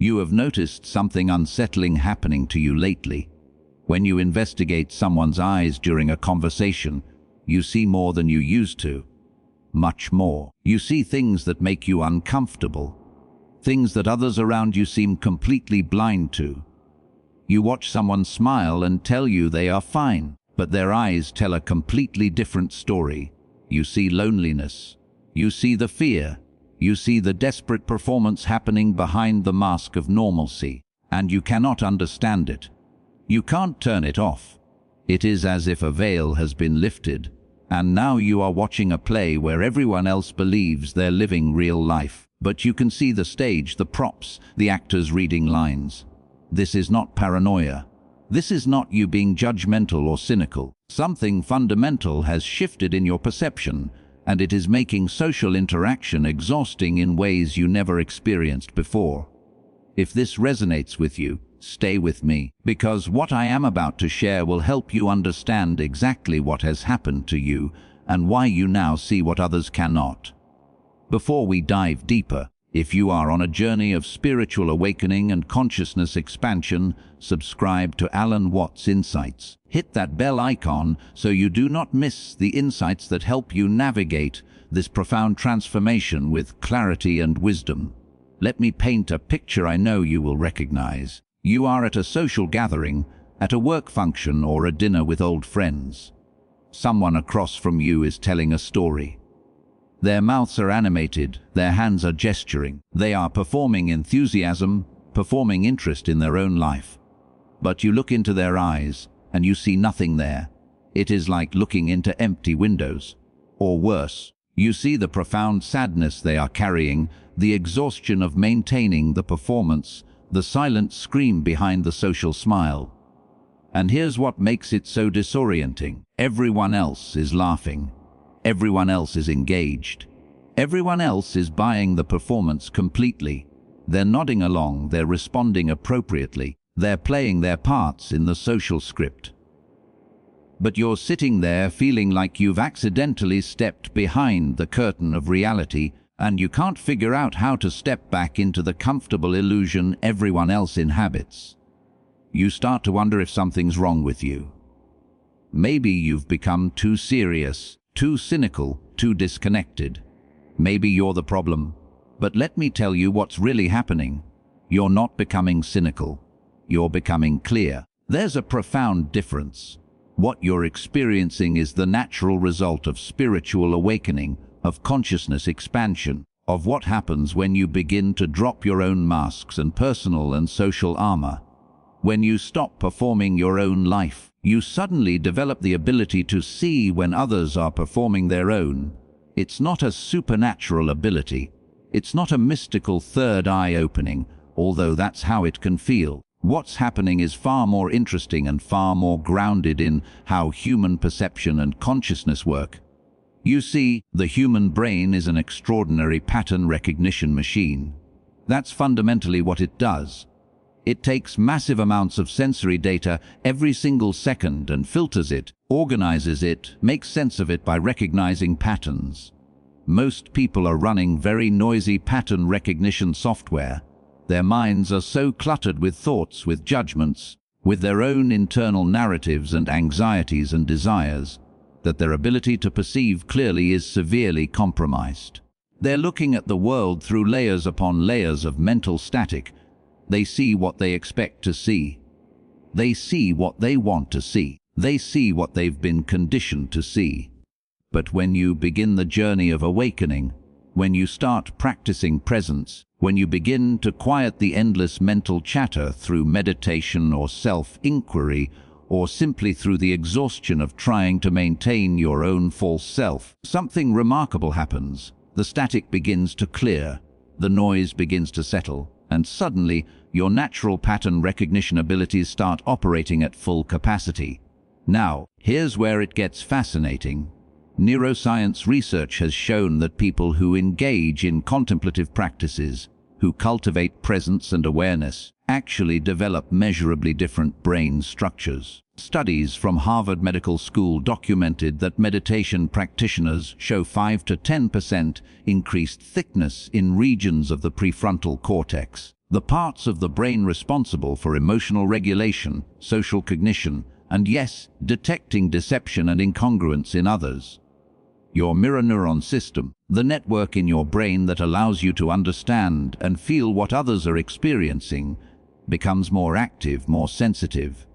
You have noticed something unsettling happening to you lately. When you investigate someone's eyes during a conversation, you see more than you used to. Much more. You see things that make you uncomfortable. Things that others around you seem completely blind to. You watch someone smile and tell you they are fine, but their eyes tell a completely different story. You see loneliness. You see the fear. You see the desperate performance happening behind the mask of normalcy, and you cannot understand it. You can't turn it off. It is as if a veil has been lifted, and now you are watching a play where everyone else believes they're living real life. But you can see the stage, the props, the actors reading lines. This is not paranoia. This is not you being judgmental or cynical. Something fundamental has shifted in your perception, and it is making social interaction exhausting in ways you never experienced before. If this resonates with you, stay with me, because what I am about to share will help you understand exactly what has happened to you and why you now see what others cannot. Before we dive deeper, if you are on a journey of spiritual awakening and consciousness expansion, subscribe to Alan Watts Insights. Hit that bell icon so you do not miss the insights that help you navigate this profound transformation with clarity and wisdom. Let me paint a picture I know you will recognize. You are at a social gathering, at a work function or a dinner with old friends. Someone across from you is telling a story. Their mouths are animated, their hands are gesturing. They are performing enthusiasm, performing interest in their own life. But you look into their eyes, and you see nothing there. It is like looking into empty windows. Or worse, you see the profound sadness they are carrying, the exhaustion of maintaining the performance, the silent scream behind the social smile. And here's what makes it so disorienting. Everyone else is laughing. Everyone else is engaged. Everyone else is buying the performance completely. They're nodding along, they're responding appropriately. They're playing their parts in the social script. But you're sitting there feeling like you've accidentally stepped behind the curtain of reality, and you can't figure out how to step back into the comfortable illusion everyone else inhabits. You start to wonder if something's wrong with you. Maybe you've become too serious, too cynical, too disconnected. Maybe you're the problem. But let me tell you what's really happening. You're not becoming cynical. You're becoming clear. There's a profound difference. What you're experiencing is the natural result of spiritual awakening, of consciousness expansion, of what happens when you begin to drop your own masks and personal and social armor. When you stop performing your own life, you suddenly develop the ability to see when others are performing their own. It's not a supernatural ability. It's not a mystical third eye opening, although that's how it can feel. What's happening is far more interesting and far more grounded in how human perception and consciousness work. You see, the human brain is an extraordinary pattern recognition machine. That's fundamentally what it does. It takes massive amounts of sensory data every single second and filters it, organizes it, makes sense of it by recognizing patterns. Most people are running very noisy pattern recognition software. Their minds are so cluttered with thoughts, with judgments, with their own internal narratives and anxieties and desires, that their ability to perceive clearly is severely compromised. They're looking at the world through layers upon layers of mental static. They see what they expect to see. They see what they want to see. They see what they've been conditioned to see. But when you begin the journey of awakening, when you start practicing presence, when you begin to quiet the endless mental chatter through meditation or self-inquiry, or simply through the exhaustion of trying to maintain your own false self, something remarkable happens. The static begins to clear, the noise begins to settle, and suddenly your natural pattern recognition abilities start operating at full capacity. Now, here's where it gets fascinating. Neuroscience research has shown that people who engage in contemplative practices, who cultivate presence and awareness, actually develop measurably different brain structures. Studies from Harvard Medical School documented that meditation practitioners show 5 to 10% increased thickness in regions of the prefrontal cortex. the parts of the brain responsible for emotional regulation, social cognition, and yes, detecting deception and incongruence in others. Your mirror neuron system, the network in your brain that allows you to understand and feel what others are experiencing, becomes more active, more sensitive.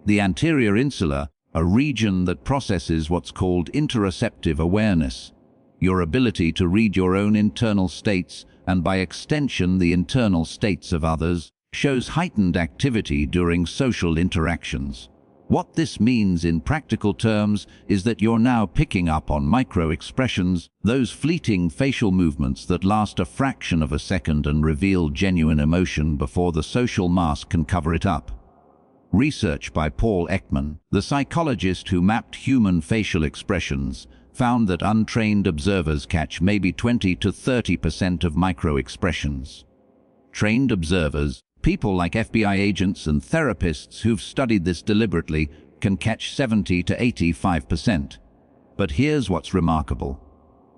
The anterior insula, a region that processes what's called interoceptive awareness, your ability to read your own internal states and by extension the internal states of others, shows heightened activity during social interactions. What this means in practical terms is that you're now picking up on micro-expressions, those fleeting facial movements that last a fraction of a second and reveal genuine emotion before the social mask can cover it up. Research by Paul Ekman, the psychologist who mapped human facial expressions, found that untrained observers catch maybe 20 to 30% of micro-expressions. Trained observers, people like FBI agents and therapists who've studied this deliberately, can catch 70 to 85%. But here's what's remarkable.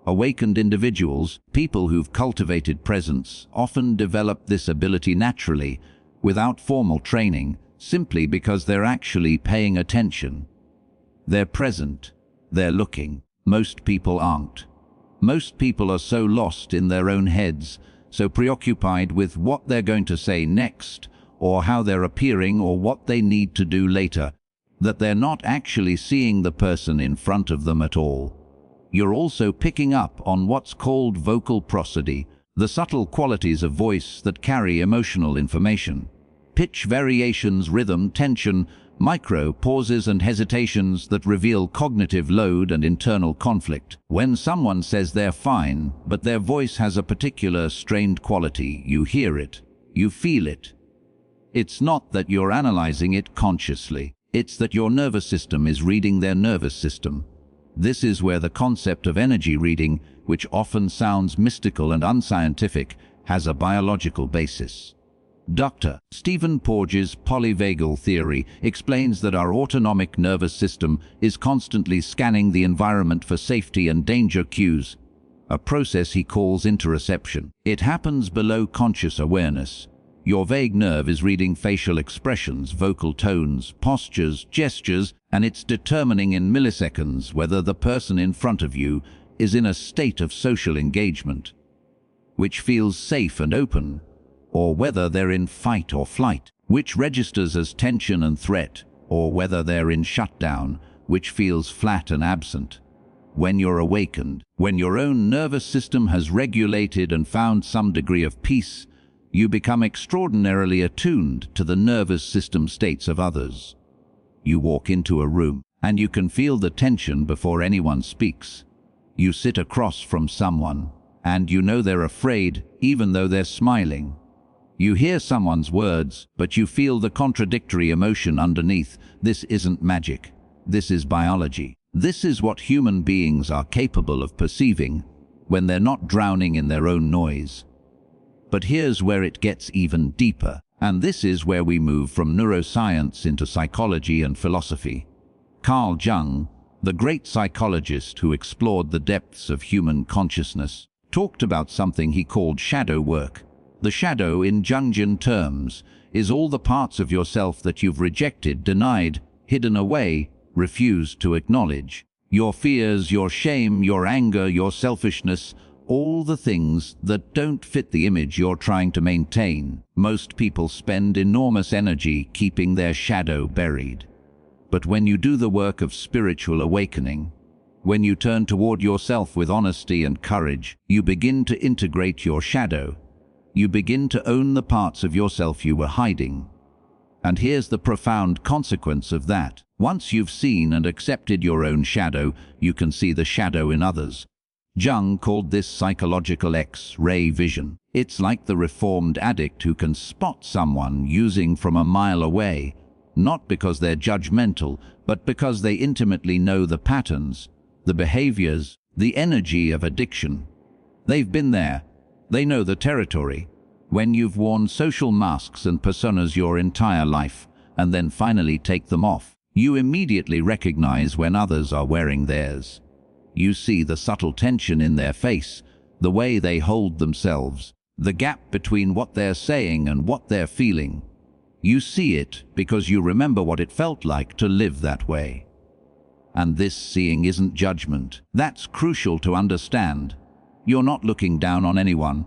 Awakened individuals, people who've cultivated presence, often develop this ability naturally, without formal training, simply because they're actually paying attention. They're present. They're looking. Most people aren't. Most people are so lost in their own heads, so preoccupied with what they're going to say next, or how they're appearing, or what they need to do later, that they're not actually seeing the person in front of them at all. You're also picking up on what's called vocal prosody, the subtle qualities of voice that carry emotional information. Pitch variations, rhythm, tension, micro pauses and hesitations that reveal cognitive load and internal conflict. When someone says they're fine, but their voice has a particular strained quality, you hear it, you feel it. It's not that you're analyzing it consciously, it's that your nervous system is reading their nervous system. This is where the concept of energy reading, which often sounds mystical and unscientific, has a biological basis. Dr. Stephen Porges' polyvagal theory explains that our autonomic nervous system is constantly scanning the environment for safety and danger cues, a process he calls interoception. It happens below conscious awareness. Your vagus nerve is reading facial expressions, vocal tones, postures, gestures, and it's determining in milliseconds whether the person in front of you is in a state of social engagement, which feels safe and open, or whether they're in fight or flight, which registers as tension and threat, or whether they're in shutdown, which feels flat and absent. When you're awakened, when your own nervous system has regulated and found some degree of peace, you become extraordinarily attuned to the nervous system states of others. You walk into a room, and you can feel the tension before anyone speaks. You sit across from someone, and you know they're afraid, even though they're smiling. You hear someone's words, but you feel the contradictory emotion underneath. This isn't magic. This is biology. This is what human beings are capable of perceiving when they're not drowning in their own noise. But here's where it gets even deeper, and this is where we move from neuroscience into psychology and philosophy. Carl Jung, the great psychologist who explored the depths of human consciousness, talked about something he called shadow work. The shadow, in Jungian terms, is all the parts of yourself that you've rejected, denied, hidden away, refused to acknowledge. Your fears, your shame, your anger, your selfishness, all the things that don't fit the image you're trying to maintain. Most people spend enormous energy keeping their shadow buried. But when you do the work of spiritual awakening, when you turn toward yourself with honesty and courage, you begin to integrate your shadow. You begin to own the parts of yourself you were hiding. And here's the profound consequence of that. Once you've seen and accepted your own shadow, you can see the shadow in others. Jung called this psychological X-ray vision. It's like the reformed addict who can spot someone using from a mile away, not because they're judgmental, but because they intimately know the patterns, the behaviors, the energy of addiction. They've been there. They know the territory. When you've worn social masks and personas your entire life, and then finally take them off, you immediately recognize when others are wearing theirs. You see the subtle tension in their face, the way they hold themselves, The gap between what they're saying and what they're feeling. You see it because you remember what it felt like to live that way. And this seeing isn't judgment. That's crucial to understand. You're not looking down on anyone.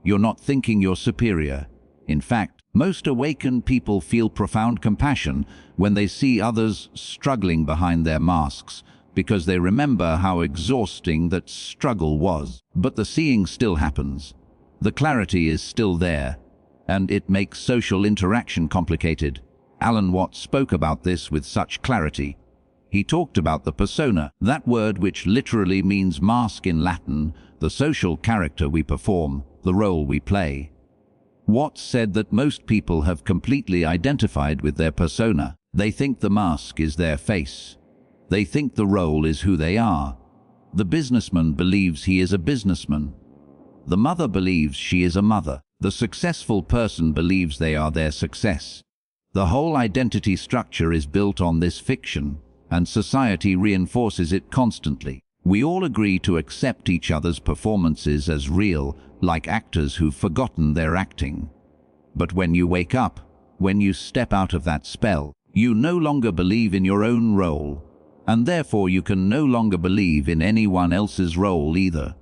You're not thinking you're superior. In fact, most awakened people feel profound compassion when they see others struggling behind their masks, because they remember how exhausting that struggle was. But the seeing still happens. The clarity is still there, and it makes social interaction complicated. Alan Watts spoke about this with such clarity. He talked about the persona, that word which literally means mask in Latin, the social character we perform, the role we play. Watts said that most people have completely identified with their persona. They think the mask is their face. They think the role is who they are. The businessman believes he is a businessman. The mother believes she is a mother. The successful person believes they are their success. The whole identity structure is built on this fiction, and society reinforces it constantly. We all agree to accept each other's performances as real, like actors who've forgotten their acting. But when you wake up, when you step out of that spell, you no longer believe in your own role, and therefore you can no longer believe in anyone else's role either.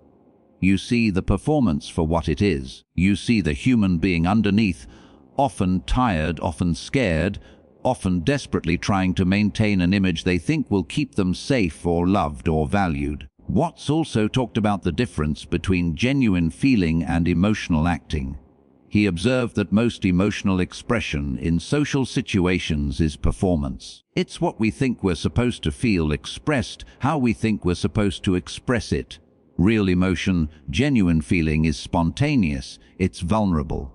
You see the performance for what it is. You see the human being underneath, often tired, often scared, often desperately trying to maintain an image they think will keep them safe or loved or valued. Watts also talked about the difference between genuine feeling and emotional acting. He observed that most emotional expression in social situations is performance. It's what we think we're supposed to feel expressed, how we think we're supposed to express it. Real emotion, genuine feeling is spontaneous, it's vulnerable.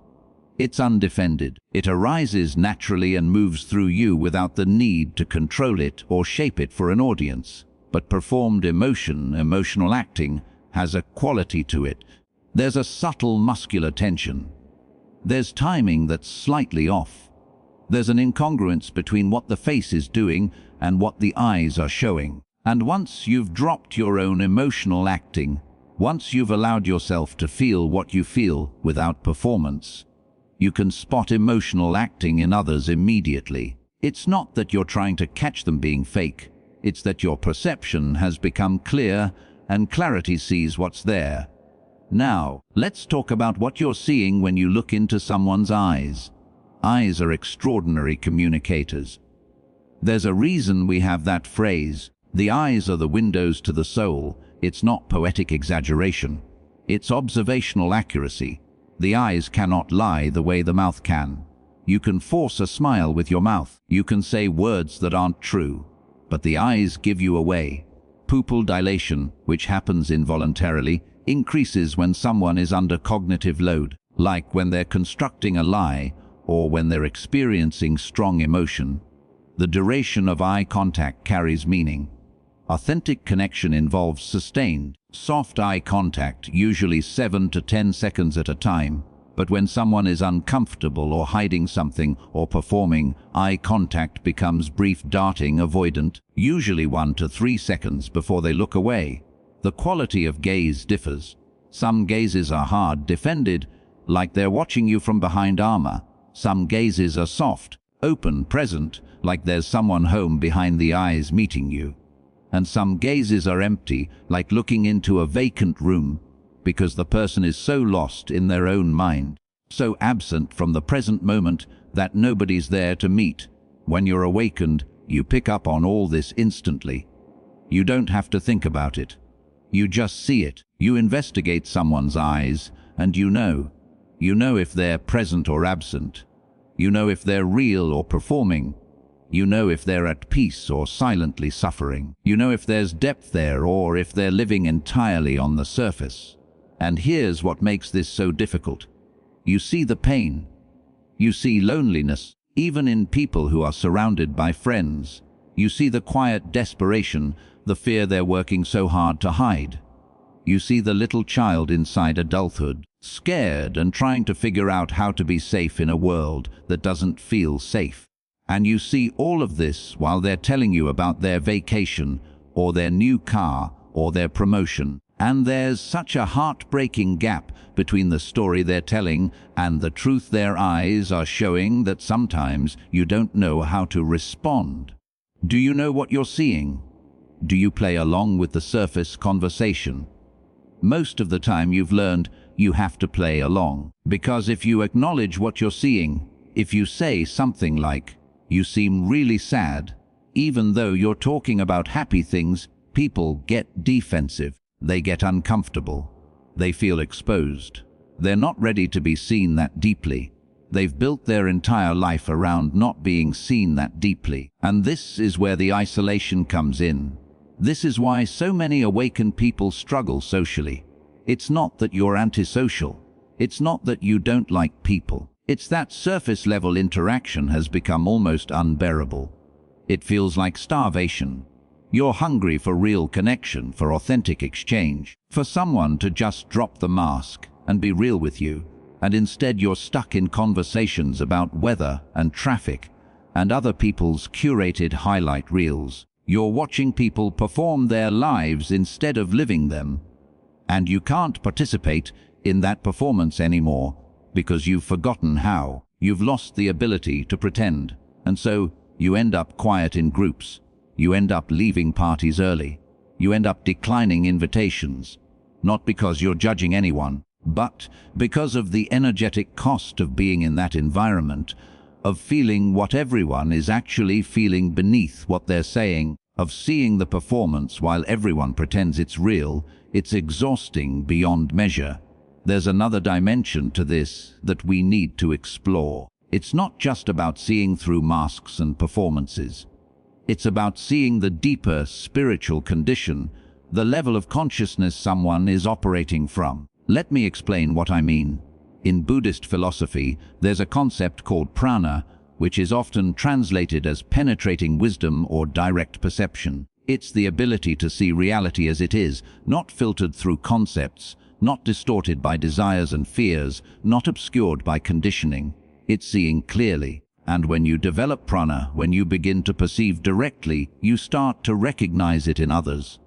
It's undefended. It arises naturally and moves through you without the need to control it or shape it for an audience. But performed emotion, emotional acting, has a quality to it. There's a subtle muscular tension. There's timing that's slightly off. There's an incongruence between what the face is doing and what the eyes are showing. And once you've dropped your own emotional acting, once you've allowed yourself to feel what you feel without performance, you can spot emotional acting in others immediately. It's not that you're trying to catch them being fake. It's that your perception has become clear and clarity sees what's there. Now, let's talk about what you're seeing when you look into someone's eyes. Eyes are extraordinary communicators. There's a reason we have that phrase, the eyes are the windows to the soul. It's not poetic exaggeration. It's observational accuracy. The eyes cannot lie the way the mouth can. You can force a smile with your mouth. You can say words that aren't true. But the eyes give you away. Pupil dilation, which happens involuntarily, increases when someone is under cognitive load, like when they're constructing a lie or when they're experiencing strong emotion. The duration of eye contact carries meaning. Authentic connection involves sustained, soft eye contact, usually 7 to 10 seconds at a time. But when someone is uncomfortable or hiding something or performing, eye contact becomes brief, darting, avoidant, usually 1 to 3 seconds before they look away. The quality of gaze differs. Some gazes are hard, defended, like they're watching you from behind armor. Some gazes are soft, open, present, like there's someone home behind the eyes meeting you. And some gazes are empty, like looking into a vacant room, because the person is so lost in their own mind, so absent from the present moment that nobody's there to meet. When you're awakened, you pick up on all this instantly. You don't have to think about it. You just see it. You investigate someone's eyes, and you know. You know if they're present or absent. You know if they're real or performing. You know if they're at peace or silently suffering. You know if there's depth there or if they're living entirely on the surface. And here's what makes this so difficult. You see the pain. You see loneliness, even in people who are surrounded by friends. You see the quiet desperation, the fear they're working so hard to hide. You see the little child inside adulthood, scared and trying to figure out how to be safe in a world that doesn't feel safe. And you see all of this while they're telling you about their vacation, or their new car, or their promotion. And there's such a heartbreaking gap between the story they're telling and the truth their eyes are showing that sometimes you don't know how to respond. Do you know what you're seeing? Do you play along with the surface conversation? Most of the time you've learned you have to play along. Because if you acknowledge what you're seeing, if you say something like, "You seem really sad," even though you're talking about happy things, people get defensive. They get uncomfortable. They feel exposed. They're not ready to be seen that deeply. They've built their entire life around not being seen that deeply. And this is where the isolation comes in. This is why so many awakened people struggle socially. It's not that you're antisocial. It's not that you don't like people. It's that surface-level interaction has become almost unbearable. It feels like starvation. You're hungry for real connection, for authentic exchange, for someone to just drop the mask and be real with you, and instead you're stuck in conversations about weather and traffic and other people's curated highlight reels. You're watching people perform their lives instead of living them, and you can't participate in that performance anymore because you've forgotten how. You've lost the ability to pretend, and so you end up quiet in groups. You end up leaving parties early. You end up declining invitations, not because you're judging anyone, but because of the energetic cost of being in that environment, of feeling what everyone is actually feeling beneath what they're saying, of seeing the performance while everyone pretends it's real. It's exhausting beyond measure. There's another dimension to this that we need to explore. It's not just about seeing through masks and performances. It's about seeing the deeper spiritual condition, the level of consciousness someone is operating from. Let me explain what I mean. In Buddhist philosophy, there's a concept called prana, which is often translated as penetrating wisdom or direct perception. It's the ability to see reality as it is, not filtered through concepts, not distorted by desires and fears, not obscured by conditioning. It's seeing clearly. And when you develop prana, when you begin to perceive directly, you start to recognize it in others.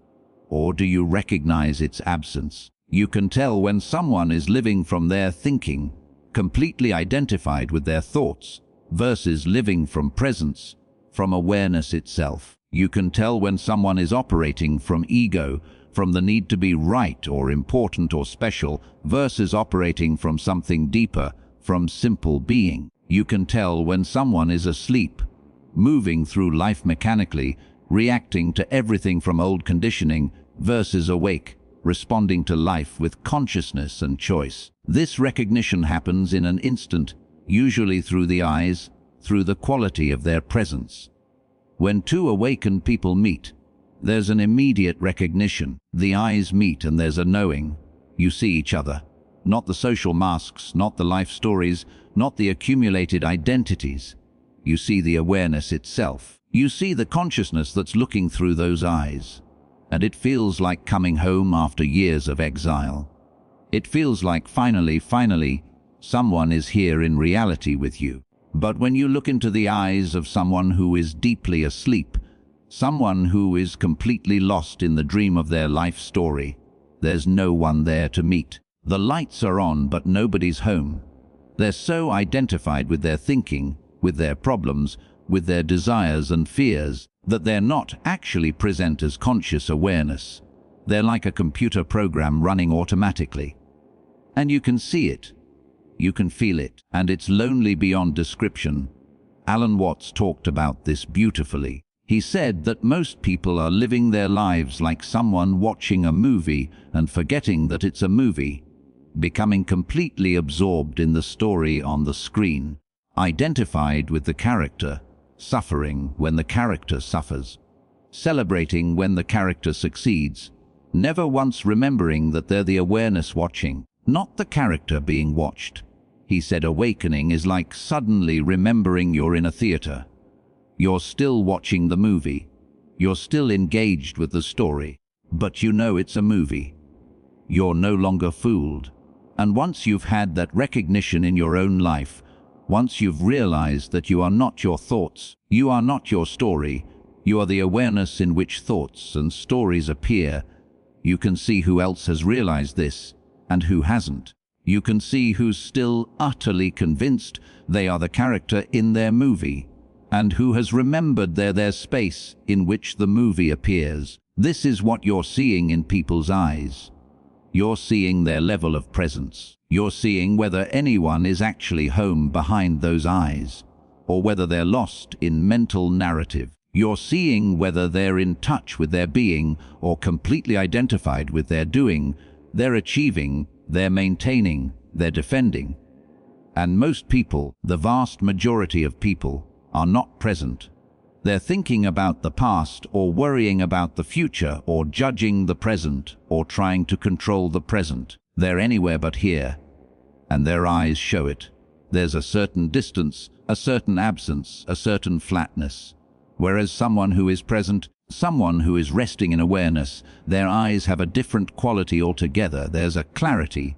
Or do you recognize its absence? You can tell when someone is living from their thinking, completely identified with their thoughts, versus living from presence, from awareness itself. You can tell when someone is operating from ego, from the need to be right or important or special, versus operating from something deeper, from simple being. You can tell when someone is asleep, moving through life mechanically, reacting to everything from old conditioning, versus awake, responding to life with consciousness and choice. This recognition happens in an instant, usually through the eyes, through the quality of their presence. When two awakened people meet, there's an immediate recognition. The eyes meet and there's a knowing. You see each other. Not the social masks, not the life stories, not the accumulated identities. You see the awareness itself. You see the consciousness that's looking through those eyes. And it feels like coming home after years of exile. It feels like finally, someone is here in reality with you. But when you look into the eyes of someone who is deeply asleep, someone who is completely lost in the dream of their life story, there's no one there to meet. The lights are on, but nobody's home. They're so identified with their thinking, with their problems, with their desires and fears, that they're not actually present as conscious awareness. They're like a computer program running automatically. And you can see it. You can feel it. And it's lonely beyond description. Alan Watts talked about this beautifully. He said that most people are living their lives like someone watching a movie and forgetting that it's a movie, becoming completely absorbed in the story on the screen, identified with the character, suffering when the character suffers, celebrating when the character succeeds, never once remembering that they're the awareness watching, not the character being watched. He said awakening is like suddenly remembering you're in a theater. You're still watching the movie. You're still engaged with the story, but you know it's a movie. You're no longer fooled. And once you've had that recognition in your own life, once you've realized that you are not your thoughts, you are not your story, you are the awareness in which thoughts and stories appear, You can see who else has realized this and who hasn't. You can see who's still utterly convinced they are the character in their movie, and who has remembered they're their space in which the movie appears. This is what you're seeing in people's eyes. You're seeing their level of presence. You're seeing whether anyone is actually home behind those eyes, or whether they're lost in mental narrative. You're seeing whether they're in touch with their being or completely identified with their doing. They're achieving, they're maintaining, they're defending. And most people, the vast majority of people, are not present. They're thinking about the past, or worrying about the future, or judging the present, or trying to control the present. They're anywhere but here, and their eyes show it. There's a certain distance, a certain absence, a certain flatness. Whereas someone who is present, someone who is resting in awareness, their eyes have a different quality altogether. There's a clarity,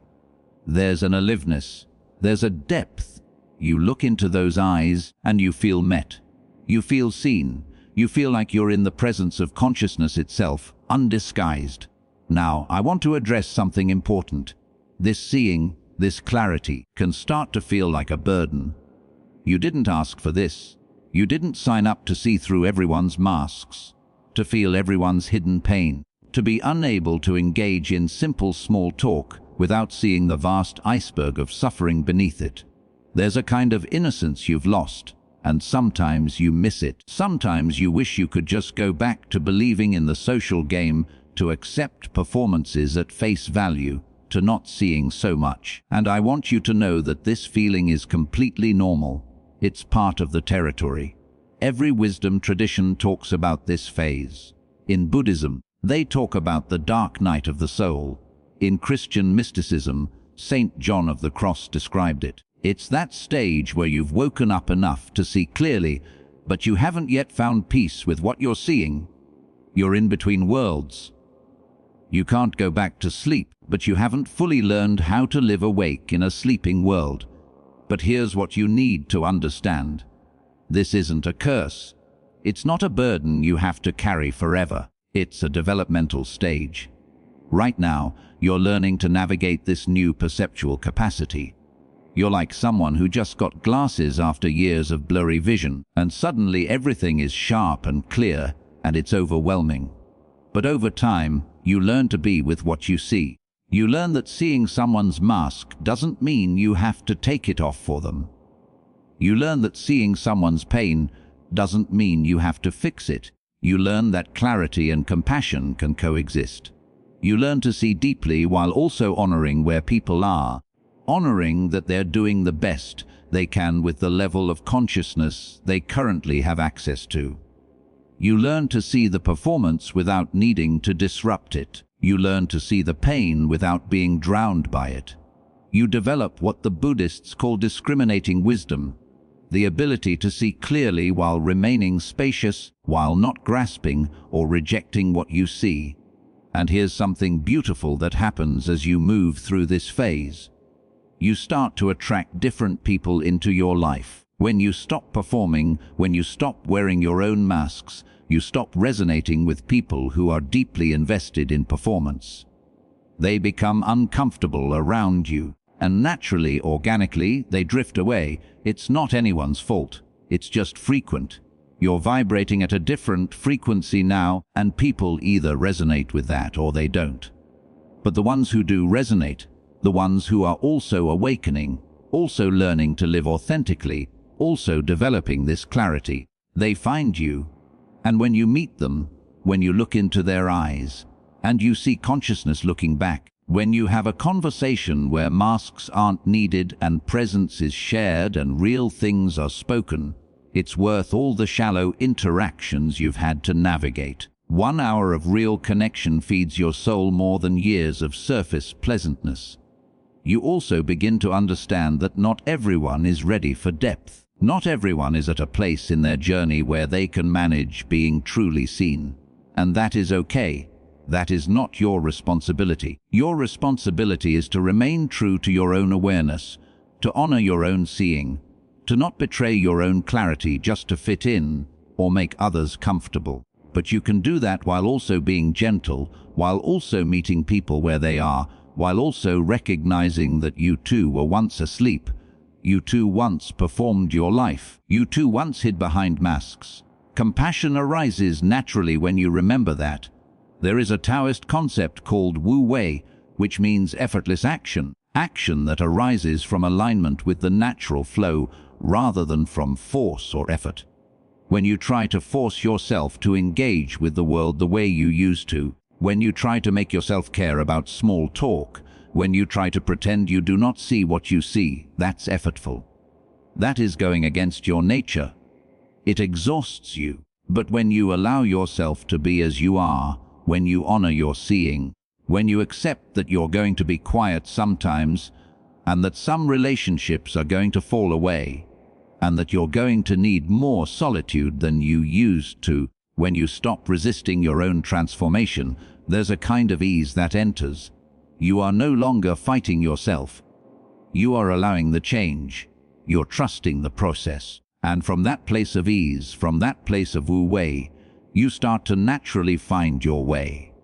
there's an aliveness, there's a depth. You look into those eyes and you feel met. You feel seen. You feel like you're in the presence of consciousness itself, undisguised. Now, I want to address something important. This seeing, this clarity, can start to feel like a burden. You didn't ask for this. You didn't sign up to see through everyone's masks, to feel everyone's hidden pain, to be unable to engage in simple small talk without seeing the vast iceberg of suffering beneath it. There's a kind of innocence you've lost, and sometimes you miss it. Sometimes you wish you could just go back to believing in the social game, to accept performances at face value, to not seeing so much. And I want you to know that this feeling is completely normal. It's part of the territory. Every wisdom tradition talks about this phase. In Buddhism, they talk about the dark night of the soul. In Christian mysticism, Saint John of the Cross described it. It's that stage where you've woken up enough to see clearly, but you haven't yet found peace with what you're seeing. You're in between worlds. You can't go back to sleep, but you haven't fully learned how to live awake in a sleeping world. But here's what you need to understand. This isn't a curse. It's not a burden you have to carry forever. It's a developmental stage. Right now, you're learning to navigate this new perceptual capacity. You're like someone who just got glasses after years of blurry vision, and suddenly everything is sharp and clear, and it's overwhelming. But over time, you learn to be with what you see. You learn that seeing someone's mask doesn't mean you have to take it off for them. You learn that seeing someone's pain doesn't mean you have to fix it. You learn that clarity and compassion can coexist. You learn to see deeply while also honoring where people are, honoring that they're doing the best they can with the level of consciousness they currently have access to. You learn to see the performance without needing to disrupt it. You learn to see the pain without being drowned by it. You develop what the Buddhists call discriminating wisdom, the ability to see clearly while remaining spacious, while not grasping or rejecting what you see. And here's something beautiful that happens as you move through this phase. You start to attract different people into your life. When you stop performing, when you stop wearing your own masks, you stop resonating with people who are deeply invested in performance. They become uncomfortable around you, and naturally, organically, they drift away. It's not anyone's fault. It's just frequent. You're vibrating at a different frequency now, and people either resonate with that or they don't. But the ones who do resonate, the ones who are also awakening, also learning to live authentically, also developing this clarity, they find you. And when you meet them, when you look into their eyes, and you see consciousness looking back, when you have a conversation where masks aren't needed and presence is shared and real things are spoken, it's worth all the shallow interactions you've had to navigate. 1 hour of real connection feeds your soul more than years of surface pleasantness. You also begin to understand that not everyone is ready for depth. Not everyone is at a place in their journey where they can manage being truly seen. And that is okay. That is not your responsibility. Your responsibility is to remain true to your own awareness, to honor your own seeing, to not betray your own clarity just to fit in or make others comfortable. But you can do that while also being gentle, while also meeting people where they are, while also recognizing that you too were once asleep. You too once performed your life. You too once hid behind masks. Compassion arises naturally when you remember that. There is a Taoist concept called Wu Wei, which means effortless action. Action that arises from alignment with the natural flow rather than from force or effort. When you try to force yourself to engage with the world the way you used to, when you try to make yourself care about small talk, when you try to pretend you do not see what you see, that's effortful. That is going against your nature. It exhausts you. But when you allow yourself to be as you are, when you honor your seeing, when you accept that you're going to be quiet sometimes, and that some relationships are going to fall away, and that you're going to need more solitude than you used to, when you stop resisting your own transformation, there's a kind of ease that enters. You are no longer fighting yourself. You are allowing the change. You're trusting the process. And from that place of ease, from that place of Wu Wei, you start to naturally find your way.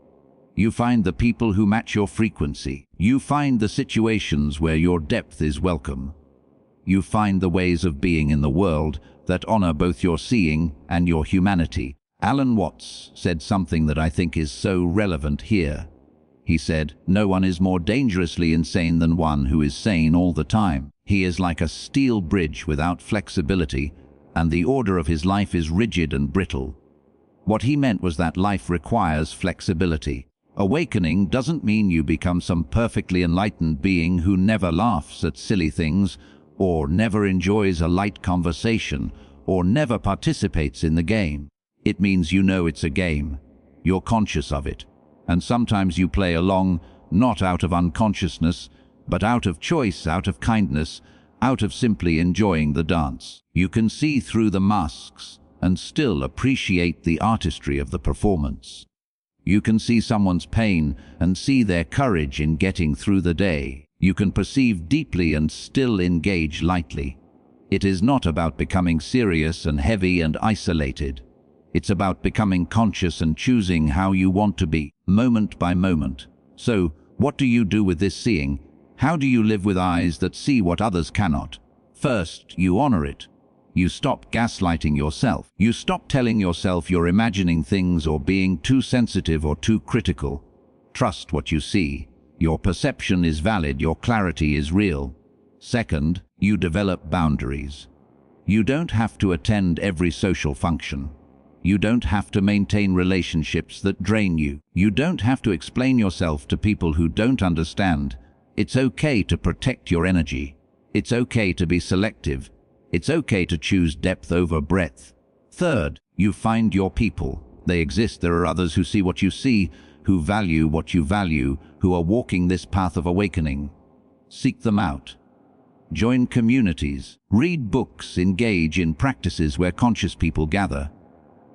You find the people who match your frequency. You find the situations where your depth is welcome. You find the ways of being in the world that honor both your seeing and your humanity. Alan Watts said something that I think is so relevant here. He said, "No one is more dangerously insane than one who is sane all the time. He is like a steel bridge without flexibility, and the order of his life is rigid and brittle." What he meant was that life requires flexibility. Awakening doesn't mean you become some perfectly enlightened being who never laughs at silly things, or never enjoys a light conversation, or never participates in the game. It means you know it's a game. You're conscious of it. And sometimes you play along, not out of unconsciousness, but out of choice, out of kindness, out of simply enjoying the dance. You can see through the masks and still appreciate the artistry of the performance. You can see someone's pain and see their courage in getting through the day. You can perceive deeply and still engage lightly. It is not about becoming serious and heavy and isolated. It's about becoming conscious and choosing how you want to be, moment by moment. So, what do you do with this seeing? How do you live with eyes that see what others cannot? First, you honor it. You stop gaslighting yourself. You stop telling yourself you're imagining things or being too sensitive or too critical. Trust what you see. Your perception is valid, your clarity is real. Second, you develop boundaries. You don't have to attend every social function. You don't have to maintain relationships that drain you. You don't have to explain yourself to people who don't understand. It's okay to protect your energy. It's okay to be selective. It's okay to choose depth over breadth. Third, you find your people. They exist. There are others who see what you see, who value what you value, who are walking this path of awakening. Seek them out. Join communities. Read books. Engage in practices where conscious people gather.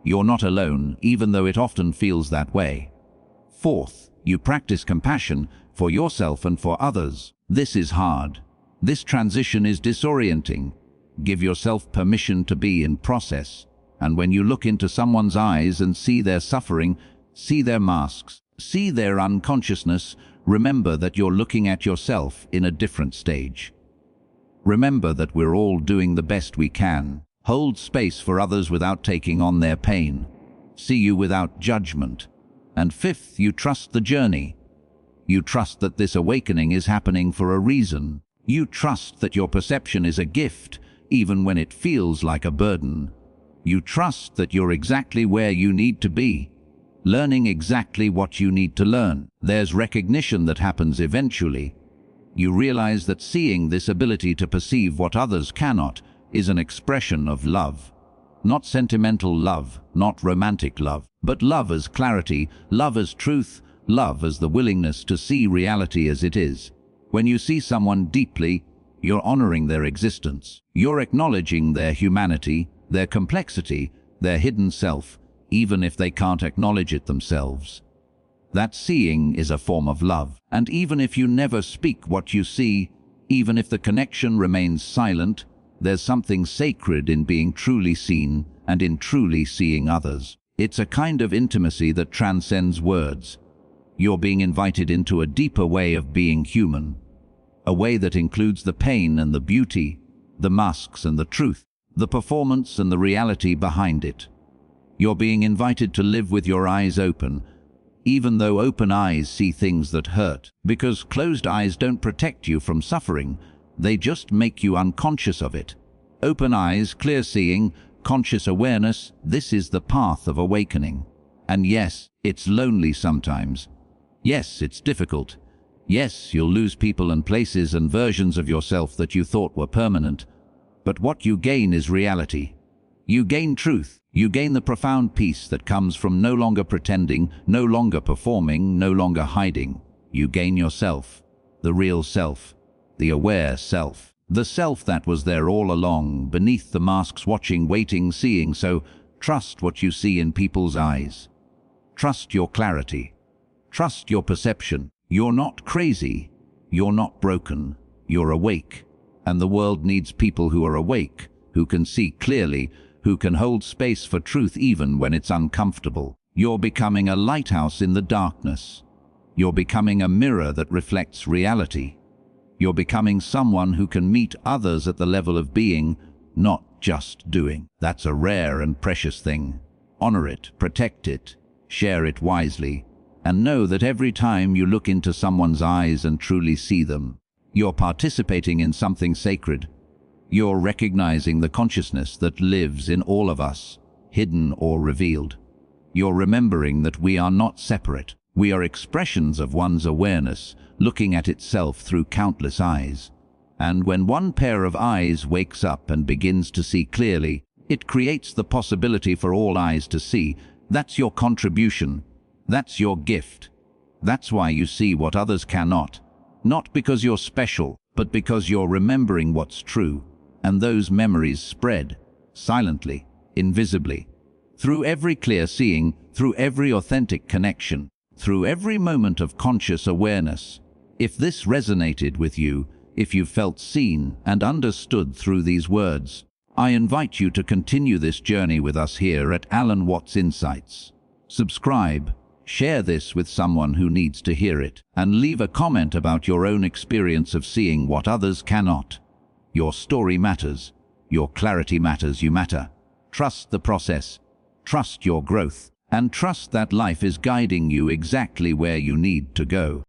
You're not alone, even though it often feels that way. Fourth, you practice compassion for yourself and for others. This is hard. This transition is disorienting. Give yourself permission to be in process. And when you look into someone's eyes and see their suffering, see their masks, see their unconsciousness, remember that you're looking at yourself in a different stage. Remember that we're all doing the best we can. Hold space for others without taking on their pain. See you without judgment. And fifth, you trust the journey. You trust that this awakening is happening for a reason. You trust that your perception is a gift, even when it feels like a burden. You trust that you're exactly where you need to be, learning exactly what you need to learn. There's recognition that happens eventually. You realize that seeing this ability to perceive what others cannot is an expression of love. Not sentimental love, not romantic love, but love as clarity, love as truth, love as the willingness to see reality as it is. When you see someone deeply, you're honoring their existence. You're acknowledging their humanity, their complexity, their hidden self, even if they can't acknowledge it themselves. That seeing is a form of love. And even if you never speak what you see, even if the connection remains silent, there's something sacred in being truly seen and in truly seeing others. It's a kind of intimacy that transcends words. You're being invited into a deeper way of being human, a way that includes the pain and the beauty, the masks and the truth, the performance and the reality behind it. You're being invited to live with your eyes open, even though open eyes see things that hurt, because closed eyes don't protect you from suffering, they just make you unconscious of it. Open eyes, clear seeing, conscious awareness, this is the path of awakening. And yes, it's lonely sometimes. Yes, it's difficult. Yes, you'll lose people and places and versions of yourself that you thought were permanent. But what you gain is reality. You gain truth. You gain the profound peace that comes from no longer pretending, no longer performing, no longer hiding. You gain yourself, the real self, the aware self, the self that was there all along, beneath the masks, watching, waiting, seeing. So trust what you see in people's eyes. Trust your clarity. Trust your perception. You're not crazy. You're not broken. You're awake. And the world needs people who are awake, who can see clearly, who can hold space for truth even when it's uncomfortable. You're becoming a lighthouse in the darkness. You're becoming a mirror that reflects reality. You're becoming someone who can meet others at the level of being, not just doing. That's a rare and precious thing. Honor it, protect it, share it wisely, and know that every time you look into someone's eyes and truly see them, you're participating in something sacred. You're recognizing the consciousness that lives in all of us, hidden or revealed. You're remembering that we are not separate. We are expressions of one's awareness, looking at itself through countless eyes. And when one pair of eyes wakes up and begins to see clearly, it creates the possibility for all eyes to see. That's your contribution. That's your gift. That's why you see what others cannot. Not because you're special, but because you're remembering what's true. And those memories spread, silently, invisibly, through every clear seeing, through every authentic connection, through every moment of conscious awareness. If this resonated with you, if you felt seen and understood through these words, I invite you to continue this journey with us here at Alan Watts Insights. Subscribe, share this with someone who needs to hear it, and leave a comment about your own experience of seeing what others cannot. Your story matters. Your clarity matters. You matter. Trust the process. Trust your growth. And trust that life is guiding you exactly where you need to go.